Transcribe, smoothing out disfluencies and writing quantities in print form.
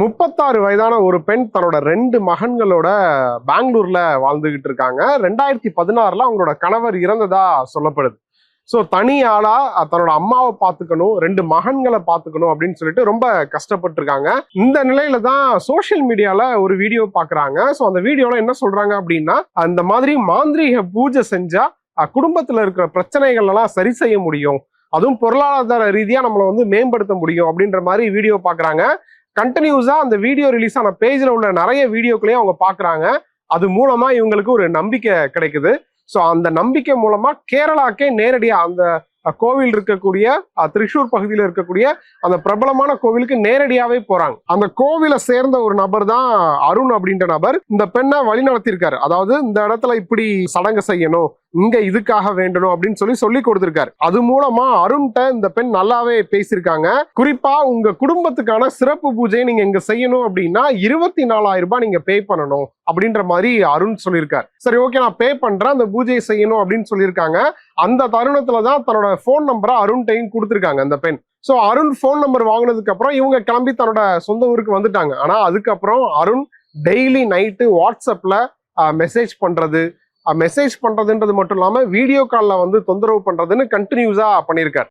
36 வயதான ஒரு பெண் தன்னோட 2 மகன்களோட பெங்களூர்ல வாழ்ந்துகிட்டு இருக்காங்க. 2016ல அவங்களோட கணவர் இறந்ததா சொல்லப்படுது. ஸோ தனி ஆளா தன்னோட அம்மாவை பார்த்துக்கணும், 2 மகன்களை பார்த்துக்கணும் அப்படின்னு சொல்லிட்டு ரொம்ப கஷ்டப்பட்டிருக்காங்க. இந்த நிலையில தான் சோசியல் மீடியால ஒரு வீடியோ பாக்குறாங்க. ஸோ அந்த வீடியோல என்ன சொல்றாங்க அப்படின்னா, அந்த மாதிரி மாந்திரீக பூஜை செஞ்சா குடும்பத்துல இருக்கிற பிரச்சனைகள் எல்லாம் சரி செய்ய முடியும், அதுவும் பொருளாதார ரீதியா நம்மளை வந்து மேம்படுத்த முடியும் அப்படின்ற மாதிரி வீடியோ பாக்குறாங்க. கண்டினியூஸா அந்த வீடியோ ரிலீஸ் ஆன பேஜ்ல உள்ள நிறைய வீடியோக்களையும் அவங்க பாக்குறாங்க. அது மூலமா இவங்களுக்கு ஒரு நம்பிக்கை கிடைக்குது. ஸோ அந்த நம்பிக்கை மூலமா கேரளாக்கே நேரடியா அந்த கோவில் இருக்கக்கூடிய திரிசூர் பகுதியில் இருக்கக்கூடிய அந்த பிரபலமான கோவிலுக்கு நேரடியாவே போறாங்க. அந்த கோவிலை சேர்ந்த ஒரு நபர் தான் அருண் அப்படின்ற நபர் இந்த பெண்ணை வழிநடத்திருக்காரு. அதாவது இந்த இடத்துல இப்படி சடங்கு செய்யணும், இங்க இதுக்காக வேண்டணும் அப்படின்னு சொல்லி கொடுத்திருக்காரு. அது மூலமா அருண்கிட்ட இந்த பெண் நல்லாவே பேசியிருக்காங்க. குறிப்பா உங்க குடும்பத்துக்கான சிறப்பு பூஜையை நீங்க இங்க செய்யணும் அப்படின்னா 24,000 ரூபாய் நீங்க பே பண்ணணும் அப்படின்ற மாதிரி அருண் சொல்லியிருக்காரு. சரி, ஓகே, நான் பே பண்றேன், அந்த பூஜையை செய்யணும் அப்படின்னு சொல்லியிருக்காங்க. அந்த தருணத்துலதான் தன்னோட போன் நம்பரை அருண்டையும் கொடுத்திருக்காங்க அந்த பெண். சோ அருண் போன் நம்பர் வாங்கினதுக்கு அப்புறம் இவங்க கிளம்பி தன்னோட சொந்த ஊருக்கு வந்துட்டாங்க. ஆனா அதுக்கப்புறம் அருண் டெய்லி நைட்டு வாட்ஸ்அப்ல மெசேஜ் பண்றதுன்றது மட்டும் இல்லாம வீடியோ கால்ல வந்து தொந்தரவு பண்றதுன்னு கண்டினியூஸா பண்ணியிருக்காரு.